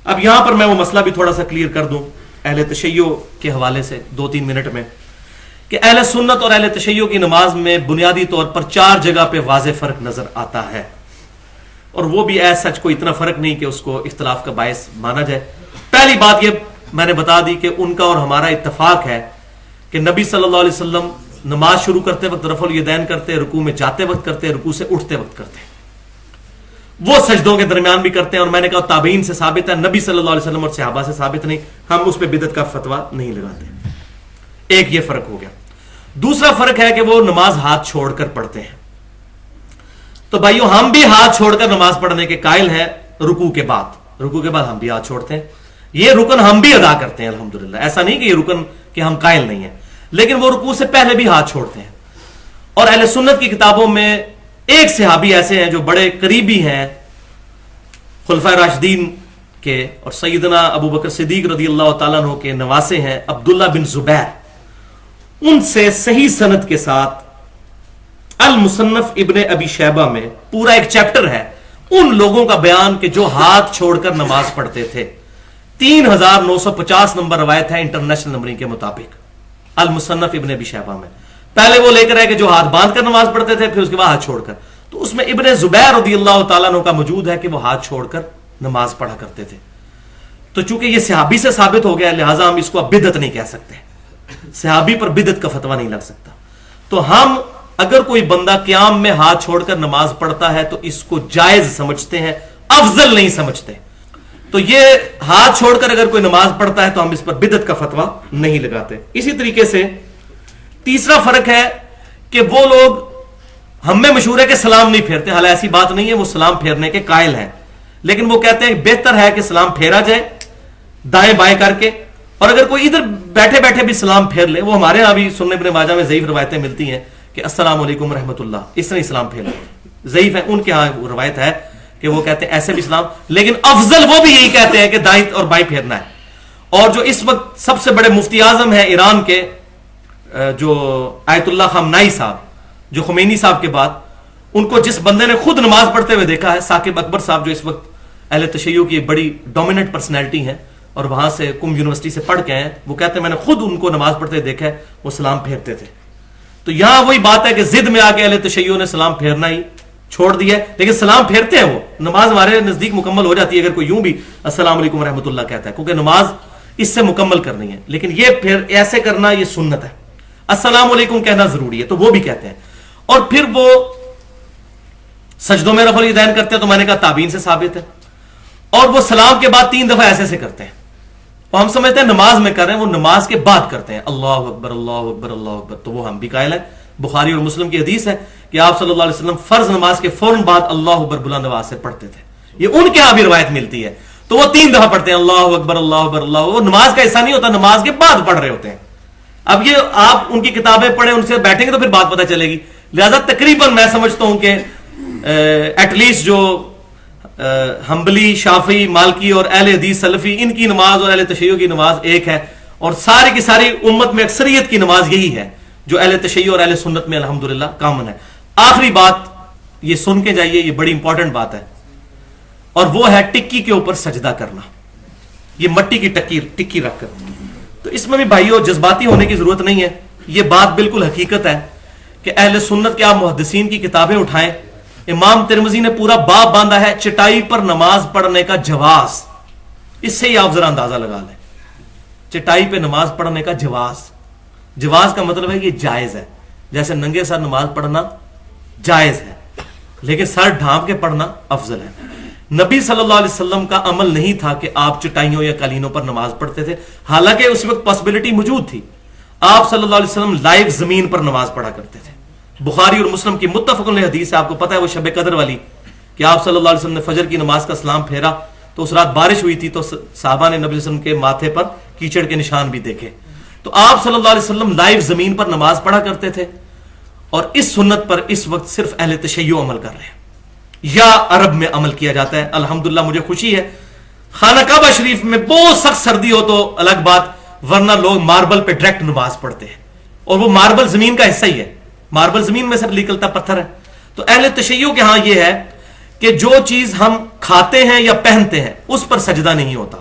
اب یہاں پر میں وہ مسئلہ بھی تھوڑا سا کلیئر کر دوں اہل تشیع کے حوالے سے 2-3 منٹ میں، کہ اہل سنت اور اہل تشیع کی نماز میں بنیادی طور پر 4 جگہ پہ واضح فرق نظر آتا ہے، اور وہ بھی ایز سچ کوئی اتنا فرق نہیں کہ اس کو اختلاف کا باعث مانا جائے۔ پہلی بات یہ میں نے بتا دی کہ ان کا اور ہمارا اتفاق ہے کہ نبی صلی اللہ علیہ وسلم نماز شروع کرتے وقت رفع الیدین کرتے، رکوع میں جاتے وقت کرتے، رکوع سے اٹھتے وقت کرتے، وہ سجدوں کے درمیان بھی کرتے ہیں، اور میں نے کہا تابعین سے ثابت ہے، نبی صلی اللہ علیہ وسلم اور صحابہ سے ثابت نہیں، ہم اس پہ بدعت کا فتویٰ نہیں لگاتے۔ ایک یہ فرق ہو گیا۔ دوسرا فرق ہے کہ وہ نماز ہاتھ چھوڑ کر پڑھتے ہیں، تو بھائیو ہم بھی ہاتھ چھوڑ کر نماز پڑھنے کے قائل ہیں، رکوع کے بعد ہم بھی ہاتھ چھوڑتے ہیں، یہ رکن ہم بھی ادا کرتے ہیں الحمدللہ، ایسا نہیں کہ یہ رکن کہ ہم قائل نہیں ہیں، لیکن وہ رکوع سے پہلے بھی ہاتھ چھوڑتے ہیں۔ اور اہل سنت کی کتابوں میں ایک صحابی ایسے ہیں جو بڑے قریبی ہیں خلفائے راشدین کے اور سیدنا ابو بکر صدیق رضی اللہ تعالیٰ عنہ کے نواسے ہیں، عبداللہ بن زبیر، ان سے صحیح سند کے ساتھ المصنف ابن ابی شیبہ میں پورا ایک چیپٹر ہے ان لوگوں کا بیان کہ جو ہاتھ چھوڑ کر نماز پڑھتے تھے۔ 3950 نمبر روایت ہے انٹرنیشنل نمبرنگ کے مطابق المصنف ابن ابی شیبہ میں۔ پہلے وہ لے کر آئے کہ جو ہاتھ باندھ کر نماز پڑھتے تھے، پھر اس کے بعد ہاتھ چھوڑ کر، تو اس میں ابن زبیر رضی اللہ تعالیٰ عنہ کا موجود ہے کہ وہ ہاتھ چھوڑ کر نماز پڑھا کرتے تھے۔ تو چونکہ یہ صحابی سے ثابت ہو گیا، لہٰذا ہم اس کو اب بدعت نہیں کہہ سکتے، صحابی پر بدعت کا فتویٰ نہیں لگ سکتا۔ تو ہم اگر کوئی بندہ قیام میں ہاتھ چھوڑ کر نماز پڑھتا ہے تو اس کو جائز سمجھتے ہیں، افضل نہیں سمجھتے۔ تو یہ ہاتھ چھوڑ کر اگر کوئی نماز پڑھتا ہے تو ہم اس پر بدعت کا فتویٰ نہیں لگاتے۔ اسی طریقے سے تیسرا فرق ہے کہ وہ لوگ ہم میں مشہور ہے کہ سلام نہیں پھیرتے، حالانکہ ایسی بات نہیں ہے، وہ سلام پھیرنے کے قائل ہیں، لیکن وہ کہتے ہیں بہتر ہے کہ سلام پھیرا جائے دائیں بائیں کر کے، اور اگر کوئی ادھر بیٹھے بیٹھے بھی سلام پھیر لے، وہ ہمارے ہاں بھی سنن ابن ماجہ میں ضعیف روایتیں ملتی ہیں کہ السلام علیکم رحمۃ اللہ، اس طرح سلام پھیر لے، ضعیف ہے، ان کے ہاں روایت ہے کہ وہ کہتے ہیں ایسے بھی سلام، لیکن افضل وہ بھی یہی کہتے ہیں کہ دائیں اور بائیں پھیرنا ہے۔ اور جو اس وقت سب سے بڑے مفتی اعظم ہیں ایران کے، جو آیت اللہ خامنائی صاحب، جو خمینی صاحب کے بعد، ان کو جس بندے نے خود نماز پڑھتے ہوئے دیکھا ہے، ثاقب اکبر صاحب، جو اس وقت اہل تشیع کی بڑی ڈومیننٹ پرسنالٹی ہیں اور وہاں سے کم یونیورسٹی سے پڑھ کے ہیں، وہ کہتے ہیں میں نے خود ان کو نماز پڑھتے دیکھا ہے، وہ سلام پھیرتے تھے۔ تو یہاں وہی بات ہے کہ ضد میں آ کے اہل تشیع نے سلام پھیرنا ہی چھوڑ دیا ہے، لیکن سلام پھیرتے ہیں، وہ نماز ہمارے نزدیک مکمل ہو جاتی ہے اگر کوئی یوں بھی السلام علیکم رحمۃ اللہ کہتا ہے، کیونکہ نماز اس سے مکمل کرنی ہے، لیکن یہ پھر ایسے کرنا یہ سنت ہے، السلام علیکم کہنا ضروری ہے، تو وہ بھی کہتے ہیں۔ اور پھر وہ سجدوں میں رفع الیدین کرتے ہیں، تو میں نے کہا تابعین سے ثابت ہے، اور وہ سلام کے بعد 3 دفعہ ایسے سے کرتے ہیں، اور ہم سمجھتے ہیں نماز میں کر رہے ہیں، وہ نماز کے بعد کرتے ہیں، اللہ اکبر اللہ اکبر اللہ اکبر، تو وہ ہم بھی قائل ہیں۔ بخاری اور مسلم کی حدیث ہے کہ آپ صلی اللہ علیہ وسلم فرض نماز کے فوراً بعد اللہ اکبر بلند آواز سے پڑھتے تھے، یہ ان کے یہاں بھی روایت ملتی ہے، تو وہ 3 دفعہ پڑھتے ہیں اللہ اکبر اللہ اکبر اللہ، وہ نماز کا حصہ نہیں ہوتا، نماز کے بعد پڑھ رہے ہوتے ہیں۔ اب یہ آپ ان کی کتابیں پڑھیں، ان سے بیٹھیں گے تو پھر بات پتہ چلے گی، لہذا تقریباً میں سمجھتا ہوں کہ ایٹ لیسٹ جو حنبلی، شافعی، مالکی اور اہل حدیث سلفی، ان کی نماز اور اہل تشیع کی نماز ایک ہے، اور ساری کی ساری امت میں اکثریت کی نماز یہی ہے جو اہل تشیع اور اہل سنت میں الحمدللہ کامن ہے۔ آخری بات یہ سن کے جائیے، یہ بڑی امپورٹنٹ بات ہے، اور وہ ہے ٹکی کے اوپر سجدہ کرنا، یہ مٹی کی ٹکی رکھ کر۔ تو اس میں بھی بھائیو جذباتی ہونے کی ضرورت نہیں ہے، یہ بات بالکل حقیقت ہے کہ اہل سنت کے آپ محدثین کی کتابیں اٹھائیں، امام ترمذی نے پورا باب باندھا ہے چٹائی پر نماز پڑھنے کا جواز، اس سے ہی آپ ذرا اندازہ لگا لیں، چٹائی پہ نماز پڑھنے کا جواز کا مطلب ہے کہ جائز ہے، جیسے ننگے سر نماز پڑھنا جائز ہے، لیکن سر ڈھانپ کے پڑھنا افضل ہے۔ نبی صلی اللہ علیہ وسلم کا عمل نہیں تھا کہ آپ چٹائیوں یا قالینوں پر نماز پڑھتے تھے، حالانکہ اس وقت پاسبلٹی موجود تھی، آپ صلی اللہ علیہ وسلم لائیو زمین پر نماز پڑھا کرتے تھے۔ بخاری اور مسلم کی متفق علیہ حدیث ہے، آپ کو پتہ ہے وہ شب قدر والی، کہ آپ صلی اللہ علیہ وسلم نے فجر کی نماز کا سلام پھیرا تو اس رات بارش ہوئی تھی، تو صحابہ نے نبی صلی اللہ علیہ وسلم کے ماتھے پر کیچڑ کے نشان بھی دیکھے، تو آپ صلی اللہ علیہ وسلم لائیو زمین پر نماز پڑھا کرتے تھے، اور اس سنت پر اس وقت صرف اہل تشیع عمل کر رہے ہیں، یا عرب میں عمل کیا جاتا ہے۔ الحمدللہ مجھے خوشی ہے، خانہ کعبہ شریف میں بہت سخت سردی ہو تو الگ بات، ورنہ لوگ ماربل پہ ڈائریکٹ نماز پڑھتے ہیں، اور وہ ماربل زمین کا حصہ ہی ہے، ماربل زمین میں سے نکلتا پتھر ہے۔ تو اہل تشیع کے ہاں یہ ہے کہ جو چیز ہم کھاتے ہیں یا پہنتے ہیں اس پر سجدہ نہیں ہوتا.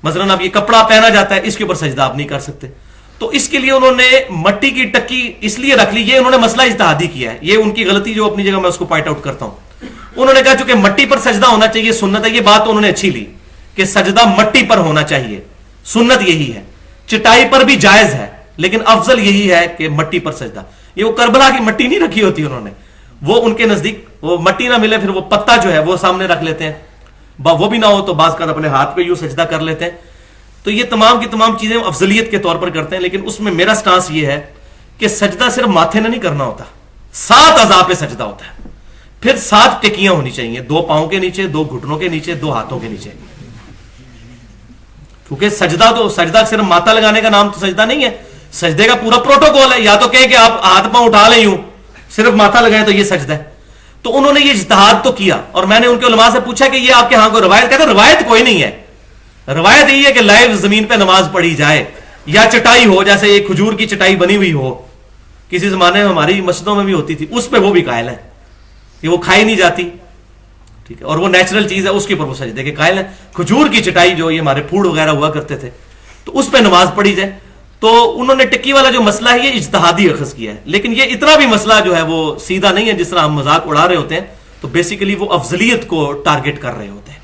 مثلا اب یہ کپڑا پہنا جاتا ہے, اس کے اوپر سجدہ آپ نہیں کر سکتے. تو اس کے لیے انہوں نے مٹی کی ٹکی اس لیے رکھ لی, یہ انہوں نے مسئلہ اجتہادی کیا ہے, یہ ان کی غلطی جو اپنی جگہ میں اس کو پوائنٹ آؤٹ کرتا ہوں. انہوں نے کہا چونکہ مٹی پر سجدہ ہونا چاہیے سنت ہے, یہ بات انہوں نے اچھی لی کہ سجدہ مٹی پر ہونا چاہیے, سنت یہی ہے. چٹائی پر بھی جائز ہے لیکن افضل یہی ہے کہ مٹی پر سجدہ. یہ وہ کربلا کی مٹی نہیں رکھی ہوتی انہوں نے, وہ ان کے نزدیک وہ مٹی نہ ملے پھر وہ پتا جو ہے وہ سامنے رکھ لیتے ہیں, وہ بھی نہ ہو تو بعض کا اپنے ہاتھ پہ یوں سجدہ کر لیتے ہیں. تو یہ تمام کی تمام چیزیں افضلیت کے طور پر کرتے ہیں, لیکن اس میں میرا سٹانس یہ ہے کہ سجدہ صرف ماتھے نہ نہیں کرنا ہوتا, 7 اعضاء پہ سجدہ ہوتا ہے. پھر 7 ٹکیاں ہونی چاہیے, 2 پاؤں کے نیچے, 2 گھٹنوں کے نیچے, 2 ہاتھوں کے نیچے. کیونکہ سجدہ صرف ماتھا لگانے کا نام تو سجدہ نہیں ہے, سجدے کا پورا پروٹوکول ہے. یا تو کہیں کہ آپ ہاتھ پاؤں اٹھا لیں یوں, صرف ماتھا لگائیں تو یہ سجدہ ہے. تو انہوں نے یہ اجتہاد تو کیا, اور میں نے ان کے علماء سے پوچھا کہ یہ آپ کے ہاں کوئی روایت, کہتے ہیں روایت کوئی نہیں ہے. روایت یہی ہے کہ لائیو زمین پہ نماز پڑھی جائے یا چٹائی ہو, جیسے ایک کھجور کی چٹائی بنی ہوئی ہو, کسی زمانے میں ہماری مسجدوں میں بھی ہوتی تھی, اس پہ وہ بھی قائل ہے کہ وہ کھائی نہیں جاتی, ٹھیک ہے, اور وہ نیچرل چیز ہے, اس کے اوپر وہ سجدے کے قائل ہے. کھجور کی چٹائی جو یہ ہمارے پھوڑ وغیرہ ہوا کرتے تھے, تو اس پہ نماز پڑھی جائے. تو انہوں نے ٹکی والا جو مسئلہ ہے یہ اجتہادی اخذ کیا ہے, لیکن یہ اتنا بھی مسئلہ جو ہے وہ سیدھا نہیں ہے جس طرح ہم مذاق اڑا رہے ہوتے ہیں. تو بیسیکلی وہ افضلیت کو ٹارگٹ کر رہے ہوتے ہیں.